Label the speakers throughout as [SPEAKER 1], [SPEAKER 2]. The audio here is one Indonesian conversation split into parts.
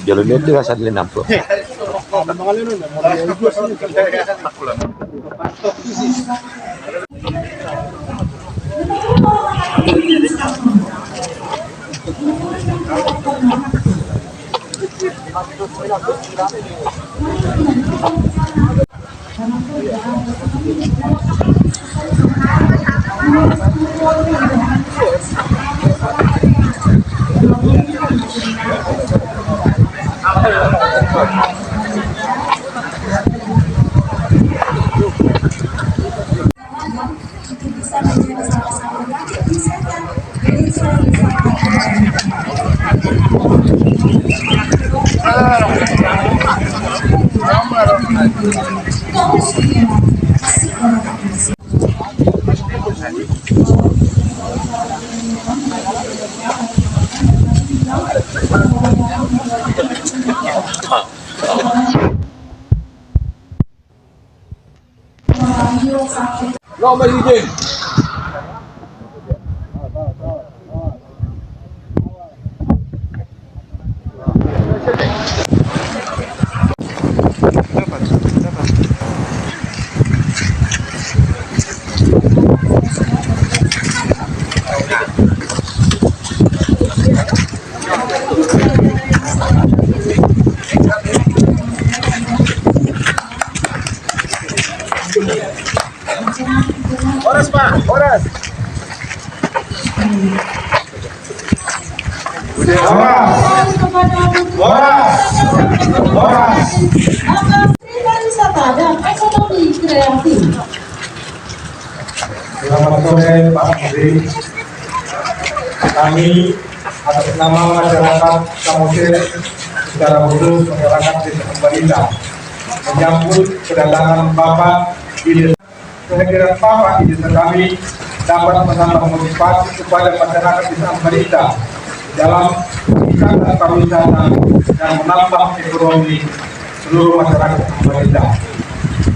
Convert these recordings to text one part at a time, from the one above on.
[SPEAKER 1] Jalur itu rasa linampo.
[SPEAKER 2] No, Mary Jane. Horas, Pak. Horas.
[SPEAKER 3] Pariwisata dan ekonomi kreatif.
[SPEAKER 4] Selamat sore Pak Menteri. Kami atas nama masyarakat Samosir, secara khusus masyarakat Desa Ambarita, menyambut kedatangan Bapak di desa. Kehadiran Bapak di desa kami dapat menambah motivasi kepada masyarakat Desa Ambarita dalam meningkatkan pariwisata dan menambah ekonomi seluruh masyarakat Ambarita.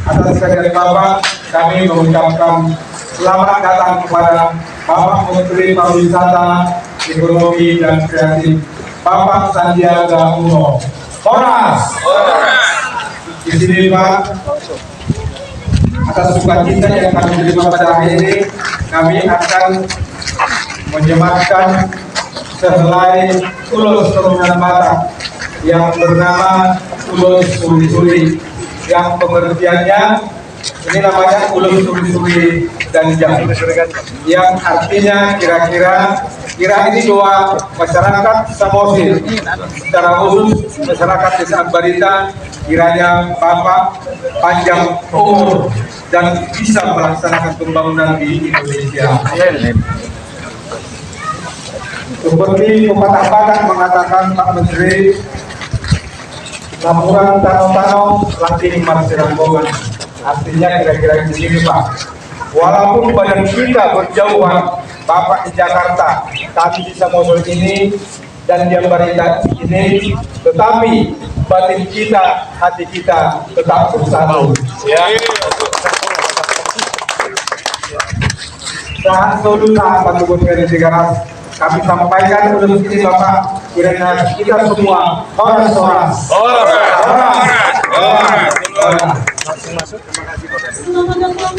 [SPEAKER 4] Atas kehadiran Bapak, kami mengucapkan selamat datang kepada Bapak Menteri Pariwisata, Ekonomi dan Kreatif, Bapak Sandiaga Uno. Horas. Di sini Pak, atas sukacita yang kami terima pada hari ini, kami akan menyematkan sehelai ulos keturunan Batak yang bernama ulos suri-suri, yang pengertiannya ini namanya ulos suri-suri dan jam, yang artinya kira ini doa masyarakat Samosir, secara khusus masyarakat Desa Ambarita, kiranya Bapak panjang umur dan bisa melaksanakan pembangunan di Indonesia. Seperti pepatah Batak mengatakan, Pak Menteri, laporan tano-tano lanting marsirambogan. Artinya kira-kira di sini Pak, walaupun badan kita berjauhan, Bapak di Jakarta, tapi di Samosir ini dan di Ambarita ini, tetapi batin kita, hati kita tetap bersatu. Ya. Saat solu saat patubun dari Sigaras, kami sampaikan untuk ini Bapak, kiranya kita semua horas.
[SPEAKER 3] Selamat datang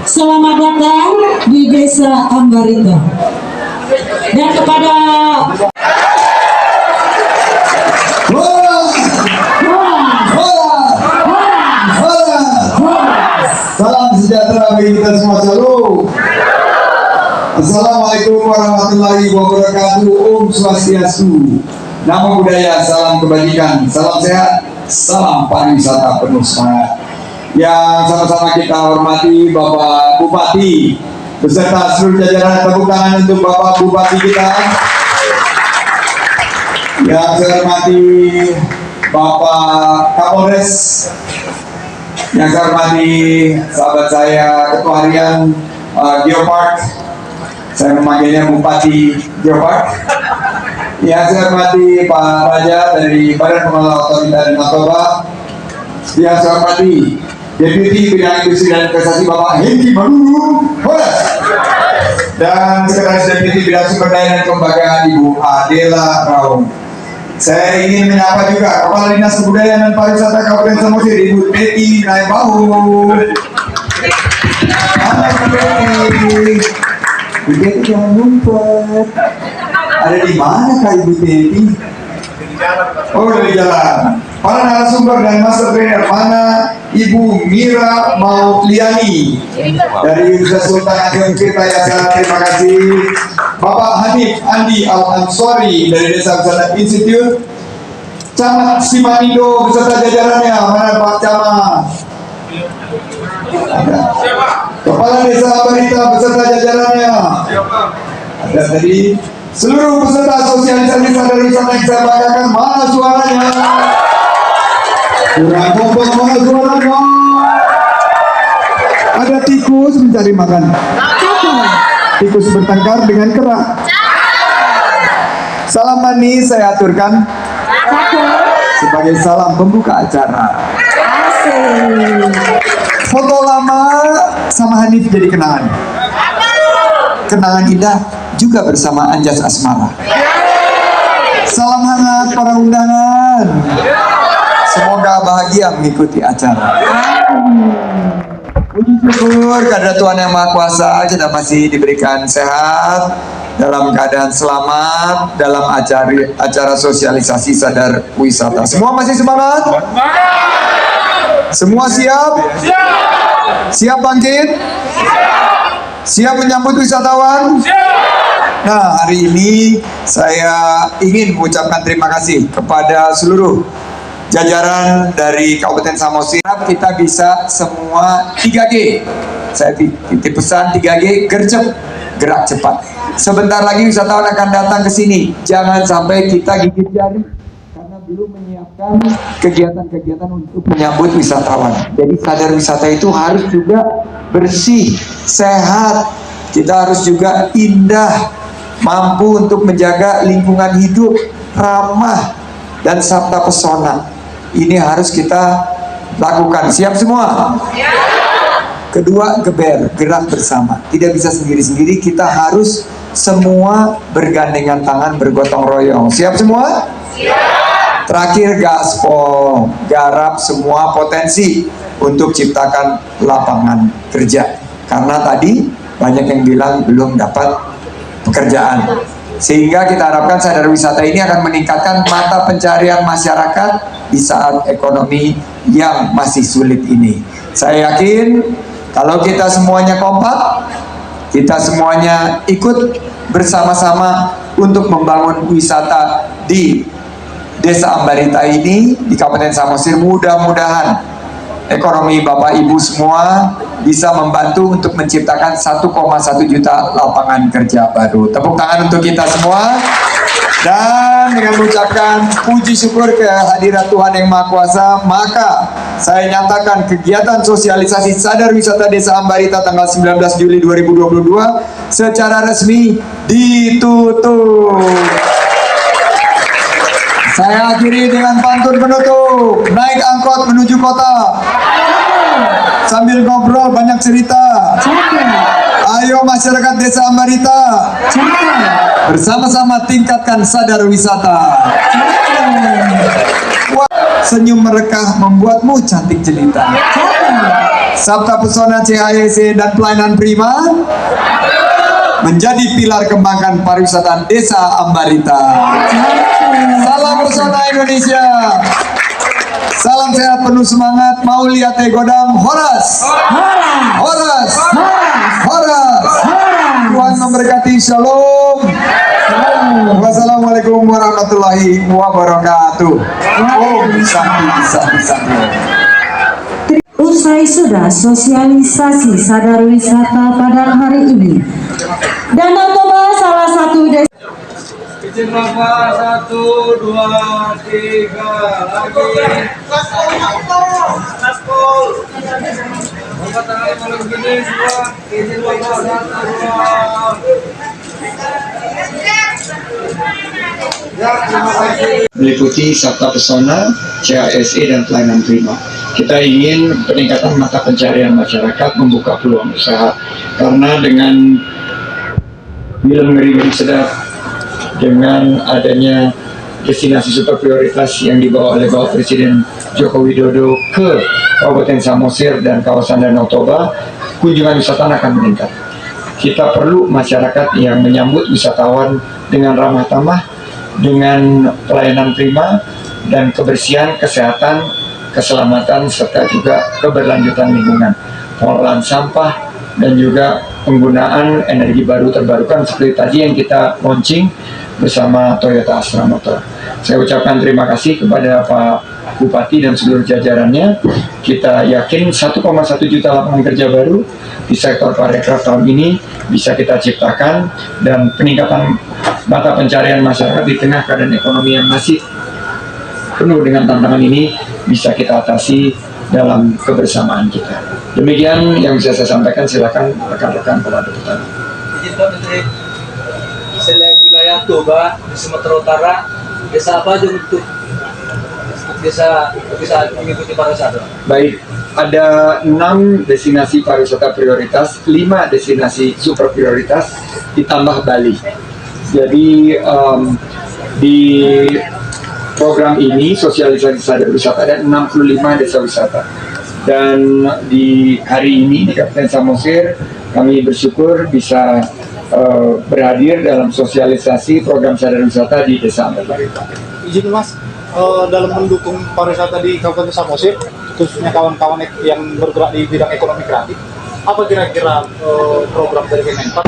[SPEAKER 3] Selamat datang di Desa Ambarita. Dan kepada
[SPEAKER 1] salam sejahtera bagi kita semua. Shalom. Assalamualaikum warahmatullahi wabarakatuh. Om Swastiastu. Namo Buddhaya, salam kebajikan, salam sehat, salam pariwisata penuh semangat. Yang sama-sama kita hormati Bapak Bupati beserta seluruh jajaran. Tepuk tangan untuk Bapak Bupati kita. Yang saya hormati Bapak Kapolres. Yang saya hormati sahabat saya Ketua Harian Geopark. Saya memanggilnya Bupati Geopark. Yang saya hormati Pak Raja dari Badan Pengelola Otorita dan Toba. Yang saya hormati Deputi Bidang Industri dan Investasi Bapak Hengki Manurung Horas, dan Sekretaris Deputi Bidang Sumber Daya dan Kelembagaan Ibu Adela Raung. Saya ingin menyapa juga Kepala Dinas Kebudayaan dan Pariwisata Kabupaten Samosir, Ibu Teti Naibahu. Halo Ibu Teti. Ibu Teti jangan ngumpet. Ada di mana Kak Ibu Teti? Oh, dari jalan. Para narasumber dan master trainer, mana Ibu Mira Mautliani dari Universitas Sultan Agung Tirtayasa, terima kasih. Bapak Hanif Andi Al-Ansori dari Desa Wisata Institute. Camat Simanindo beserta jajarannya, mana Pak Camat? Ada. Kepala Desa Ambarita beserta jajarannya. Ada tadi. Seluruh peserta sosialisasi sadar wisata yang saya banggakan, mana suaranya? Kurang kompak, mana suaranya? Ada tikus mencari makan. Tikus bertengkar dengan kera. Salam manis saya aturkan sebagai salam pembuka acara. Foto lama sama Hanif jadi kenangan. Kenangan indah juga bersama Anjas Asmara. Salam hangat para undangan. Semoga bahagia mengikuti acara. Puji syukur kepada Tuhan Yang Maha Kuasa, kita masih diberikan sehat, dalam keadaan selamat, dalam acara sosialisasi sadar wisata. Semua masih semangat? Semua siap? Siap bangkit? Siap menyambut wisatawan? Nah, hari ini saya ingin mengucapkan terima kasih kepada seluruh jajaran dari Kabupaten Samosir. Kita bisa semua 3G. Saya titip pesan 3G, gercep, gerak cepat. sebentar lagi wisatawan akan datang ke sini. Jangan sampai kita gigit jari karena belum menyiapkan kegiatan-kegiatan untuk menyambut wisatawan. Jadi sadar wisata itu harus juga bersih, sehat. Kita harus juga indah, mampu untuk menjaga lingkungan hidup, ramah, dan sabta pesona. Ini harus kita lakukan. Siap semua? Kedua, gerak bersama. Tidak bisa sendiri-sendiri, kita harus semua bergandengan tangan, bergotong royong. Siap semua? Siap. Terakhir, gaspol, garap semua potensi untuk ciptakan lapangan kerja. Karena tadi banyak yang bilang belum dapat pekerjaan. Sehingga kita harapkan sadar wisata ini akan meningkatkan mata pencarian masyarakat di saat ekonomi yang masih sulit ini. Saya yakin kalau kita semuanya kompak, kita semuanya ikut bersama-sama untuk membangun wisata di Desa Ambarita ini, di Kabupaten Samosir, mudah-mudahan ekonomi Bapak Ibu semua bisa membantu untuk menciptakan 1,1 juta lapangan kerja baru. Tepuk tangan untuk kita semua. Dan dengan mengucapkan puji syukur kehadirat Tuhan Yang Maha Kuasa, maka saya nyatakan kegiatan sosialisasi sadar wisata Desa Ambarita tanggal 19 Juli 2022 secara resmi ditutup. Saya akhiri dengan pantun penutup. Naik angkot menuju kota, sambil ngobrol banyak cerita. Ayo masyarakat Desa Ambarita, bersama-sama tingkatkan sadar wisata. Senyum merekah membuatmu cantik jelita. Sabta pesona CHYC dan pelayanan prima menjadi pilar kembangkan pariwisata Desa Ambarita. Salam pesona Indonesia. Salam sehat penuh semangat. Mau lihat Godam, Horas. Horas. Horas. Tuhan memberkati. Shalom. Wassalamualaikum warahmatullahi wabarakatuh. Om Santi Santi Santi.
[SPEAKER 3] Usai sudah sosialisasi sadar wisata pada hari ini, Danau Toba salah satu desa.
[SPEAKER 2] Izin Bapak, 1, 2, 3, lagi. Gaspol. Bapak tangan kalau begini, 2. Izin Bapak, 1, 2. Ya, terima kasih.
[SPEAKER 1] Meliputi Sabta Pesona, CHSE dan pelayanan prima. Kita ingin peningkatan mata pencarian masyarakat, membuka peluang usaha. Karena dengan film Ngeri-Ngeri Sedap, dengan adanya destinasi super prioritas yang dibawa oleh Bapak Presiden Joko Widodo ke Kabupaten Samosir dan kawasan Danau Toba, kunjungan wisatawan akan meningkat. Kita perlu masyarakat yang menyambut wisatawan dengan ramah tamah, dengan pelayanan prima, dan kebersihan, kesehatan, keselamatan, serta juga keberlanjutan lingkungan, pengelolaan sampah, dan juga penggunaan energi baru terbarukan seperti tadi yang kita launching bersama Toyota Astra Motor. Saya ucapkan terima kasih kepada Pak Bupati dan seluruh jajarannya. Kita yakin 1,1 juta lapangan kerja baru di sektor pariwisata tahun ini bisa kita ciptakan, dan peningkatan mata pencarian masyarakat di tengah keadaan ekonomi yang masih penuh dengan tantangan ini bisa kita atasi dalam kebersamaan kita. Demikian yang bisa saya sampaikan. Silakan rekan-rekan pemadam petani.
[SPEAKER 2] Izin Pak Menteri, selain wilayah Toba di Sumatera Utara, desa apa aja untuk desa bisa mengikuti pariwisata?
[SPEAKER 1] Baik, ada 6 destinasi pariwisata prioritas, 5 destinasi super prioritas, ditambah Bali. Jadi di program ini sosialisasi sadar wisata ada 65 desa wisata. Dan di hari ini di Kabupaten Samosir kami bersyukur bisa berhadir dalam sosialisasi program sadar wisata di Desa Ambarita.
[SPEAKER 5] Izin Mas, dalam mendukung pariwisata di Kabupaten Samosir, khususnya kawan-kawan yang bergerak di bidang ekonomi kreatif, apa kira-kira program dari Kemenpar?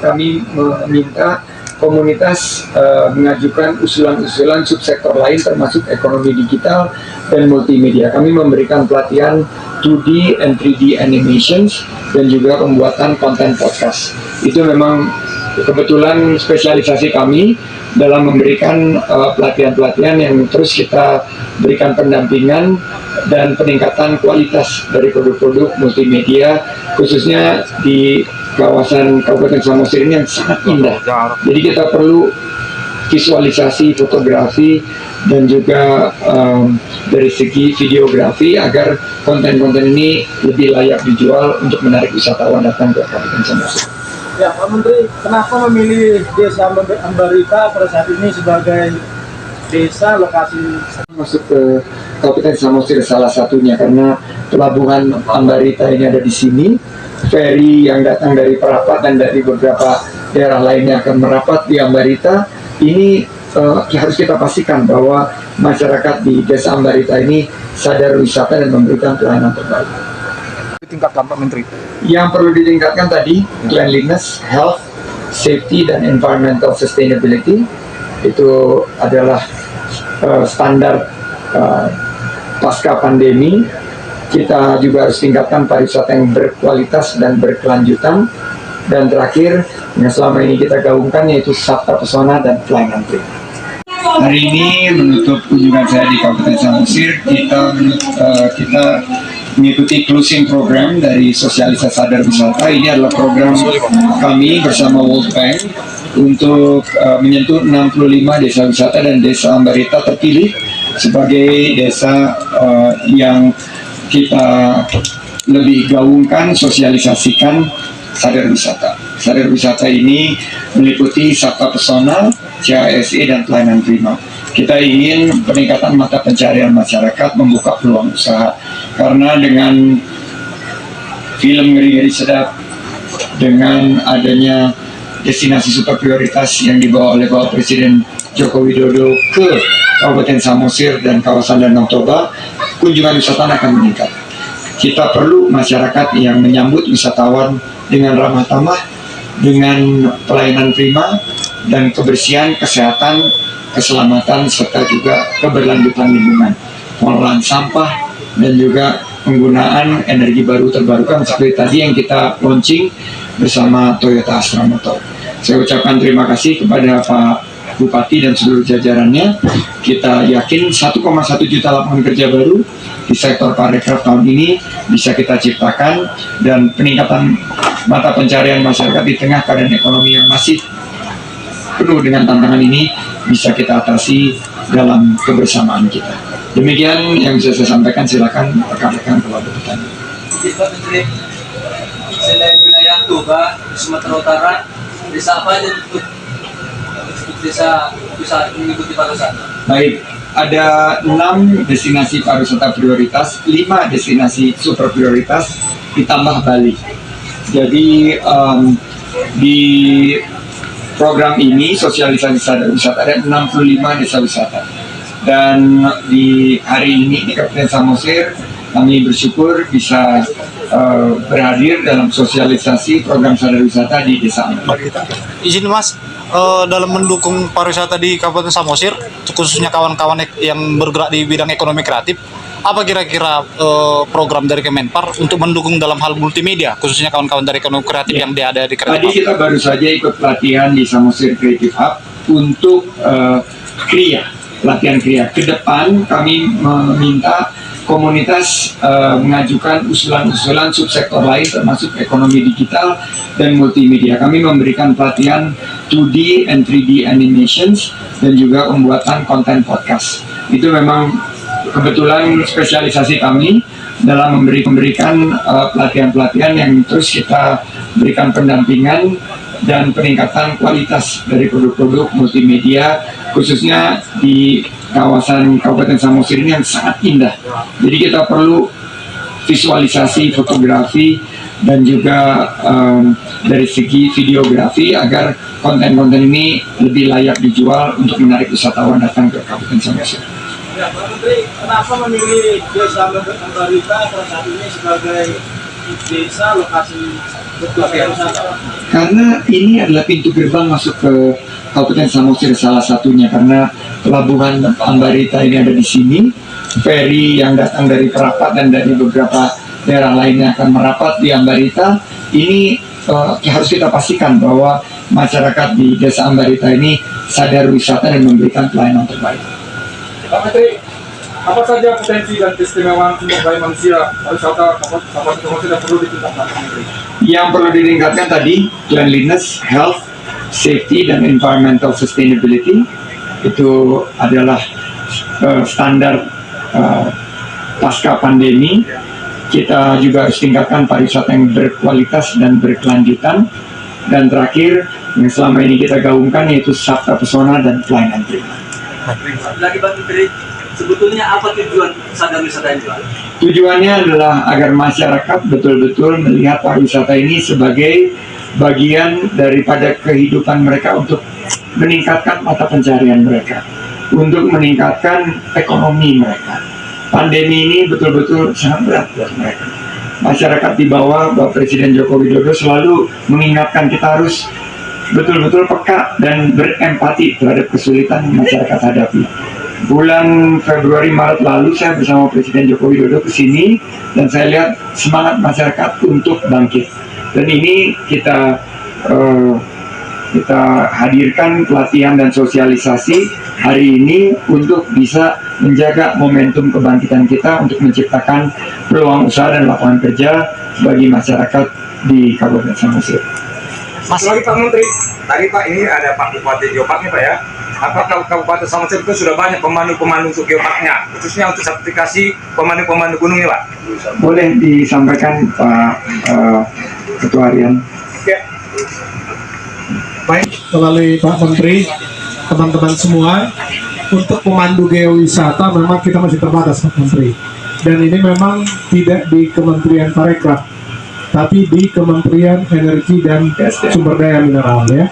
[SPEAKER 1] Kami meminta komunitas mengajukan usulan-usulan subsektor lain termasuk ekonomi digital dan multimedia. Kami memberikan pelatihan 2D and 3D animations dan juga pembuatan konten podcast. Itu memang kebetulan spesialisasi kami dalam memberikan pelatihan-pelatihan yang terus kita berikan pendampingan dan peningkatan kualitas dari produk-produk multimedia, khususnya di kawasan Kabupaten Samosir ini yang sangat indah. Jadi kita perlu visualisasi, fotografi, dan juga dari segi videografi agar konten-konten ini lebih layak dijual untuk menarik wisatawan datang ke Kabupaten Samosir.
[SPEAKER 5] Ya, Pak Menteri, kenapa memilih Desa Ambarita pada saat ini sebagai desa lokasi?
[SPEAKER 1] Masuk ke Kabupaten Samosir salah satunya karena pelabuhan Ambarita ini ada di sini. Feri yang datang dari Perapat dan dari beberapa daerah lainnya akan merapat di Ambarita. Ini harus kita pastikan bahwa masyarakat di Desa Ambarita ini sadar wisata dan memberikan pelayanan terbaik.
[SPEAKER 5] Ditingkatkan, Pak Menteri.
[SPEAKER 1] Yang perlu ditingkatkan tadi cleanliness, health, safety, dan environmental sustainability. Itu adalah standar pasca pandemi. Kita juga harus tingkatkan pariwisata yang berkualitas dan berkelanjutan. Dan terakhir, yang selama ini kita gaungkan yaitu Sabta Pesona dan Flying Trip. Hari ini menutup kunjungan saya di Kabupaten Samosir, kita mengikuti closing program dari sosialisasi sadar wisata. Ini adalah program kami bersama World Bank untuk menyentuh 65 desa wisata dan Desa Ambarita terpilih sebagai desa yang kita lebih gaungkan, sosialisasikan sadar wisata. Sadar wisata ini meliputi Sabta Pesona, CASE, dan pelayanan prima. Kita ingin peningkatan mata pencarian masyarakat, membuka peluang usaha. Karena dengan film Ngeri-Ngeri Sedap, dengan adanya destinasi super prioritas yang dibawa oleh Bapak Presiden Joko Widodo ke Kabupaten Samosir dan kawasan Danau Toba, kunjungan wisatawan akan meningkat. Kita perlu masyarakat yang menyambut wisatawan dengan ramah tamah, dengan pelayanan prima, dan kebersihan, kesehatan, keselamatan, serta juga keberlanjutan lingkungan, pengelolaan sampah, dan juga penggunaan energi baru terbarukan seperti tadi yang kita launching bersama Toyota Astra Motor. Saya ucapkan terima kasih kepada Pak Bupati dan seluruh jajarannya. Kita yakin 1,1 juta lapangan kerja baru di sektor parekraf tahun ini bisa kita ciptakan, dan peningkatan mata pencarian masyarakat di tengah keadaan ekonomi yang masih penuh dengan tantangan ini bisa kita atasi dalam kebersamaan kita. Demikian yang bisa saya sampaikan, silakan rekan-rekan kalau ada pertanyaan.
[SPEAKER 2] Pak Menteri, selain wilayah Toba, di Sumatera Utara, desa apa aja untuk desa bisa mengikuti pariwisata? Baik,
[SPEAKER 1] Ada 6 destinasi pariwisata prioritas, 5 destinasi super prioritas, ditambah Bali. Jadi di program ini sosialisasi sadar wisata ada 65 desa wisata. Dan di hari ini di Kabupaten Samosir kami bersyukur bisa berhadir dalam sosialisasi program sadar wisata di Desa Ambarita.
[SPEAKER 5] Izin Mas, dalam mendukung pariwisata di Kabupaten Samosir, khususnya kawan-kawan yang bergerak di bidang ekonomi kreatif, apa kira-kira program dari Kemenpar untuk mendukung dalam hal multimedia, khususnya kawan-kawan dari ekonomi kreatif yang ada di Kemenpar?
[SPEAKER 1] Tadi kita baru saja ikut pelatihan di Samosir Creative Hub untuk latihan kriya. Ke depan kami meminta komunitas mengajukan usulan-usulan subsektor lain termasuk ekonomi digital dan multimedia. Kami memberikan pelatihan 2D and 3D animations dan juga pembuatan konten podcast. Itu memang kebetulan spesialisasi kami dalam memberikan pelatihan-pelatihan yang terus kita berikan pendampingan dan peningkatan kualitas dari produk-produk multimedia, khususnya di kawasan Kabupaten Samosir ini yang sangat indah. Jadi kita perlu visualisasi, fotografi, dan juga dari segi videografi agar konten-konten ini lebih layak dijual untuk menarik wisatawan datang ke Kabupaten Samosir.
[SPEAKER 5] Ya, Pak Menteri, kenapa memilih Desa Ambarita pada saat ini sebagai desa lokasi wisata?
[SPEAKER 1] Karena ini adalah pintu gerbang masuk ke Kabupaten Samosir salah satunya, karena pelabuhan Ambarita ini ada di sini. Feri yang datang dari Perapat dan dari beberapa daerah lainnya akan merapat di Ambarita. Ini harus kita pastikan bahwa masyarakat di Desa Ambarita ini sadar wisata dan memberikan pelayanan terbaik.
[SPEAKER 6] Pak Menteri, apa saja potensi dan keistimewaan sumber daya manusia pariwisata Kabupaten Samosir yang perlu ditingkatkan, Pak Menteri?
[SPEAKER 1] Yang perlu ditingkatkan tadi cleanliness, health, safety, dan environmental sustainability. Itu adalah standar pasca pandemi. Kita juga harus tingkatkan pariwisata yang berkualitas dan berkelanjutan. Dan terakhir, yang selama ini kita gaungkan yaitu Sabta Pesona dan pelayanan prima.
[SPEAKER 2] Lagi Pak Menteri, sebetulnya apa tujuan sadar wisata ini, Pak?
[SPEAKER 1] Tujuannya adalah agar masyarakat betul-betul melihat pariwisata ini sebagai bagian daripada kehidupan mereka untuk meningkatkan mata pencarian mereka, untuk meningkatkan ekonomi mereka. Pandemi ini betul-betul sangat berat buat mereka. Masyarakat di bawah Bapak Presiden Joko Widodo selalu mengingatkan kita harus betul-betul peka dan berempati terhadap kesulitan yang masyarakat hadapi. Bulan Februari Maret lalu saya bersama Presiden Joko Widodo ke sini dan saya lihat semangat masyarakat untuk bangkit. Dan ini kita hadirkan pelatihan dan sosialisasi hari ini untuk bisa menjaga momentum kebangkitan kita untuk menciptakan peluang usaha dan lapangan kerja bagi masyarakat di Kabupaten Samosir.
[SPEAKER 5] Mas,
[SPEAKER 4] Lagi Pak Menteri, tadi Pak ini ada Pak Bupati Geopark nih Pak ya. Apakah Kabupaten Samosir itu sudah banyak pemandu-pemandu untuk geoparknya, khususnya untuk sertifikasi pemandu-pemandu gunung ini Pak?
[SPEAKER 1] Boleh disampaikan Pak Ketua Harian.
[SPEAKER 4] Ya.
[SPEAKER 7] Baik, melalui Pak Menteri, teman-teman semua, untuk pemandu geowisata memang kita masih terbatas Pak Menteri. Dan ini memang tidak di Kementerian Parekraf, tapi di Kementerian Energi dan Sumber Daya Mineral ya.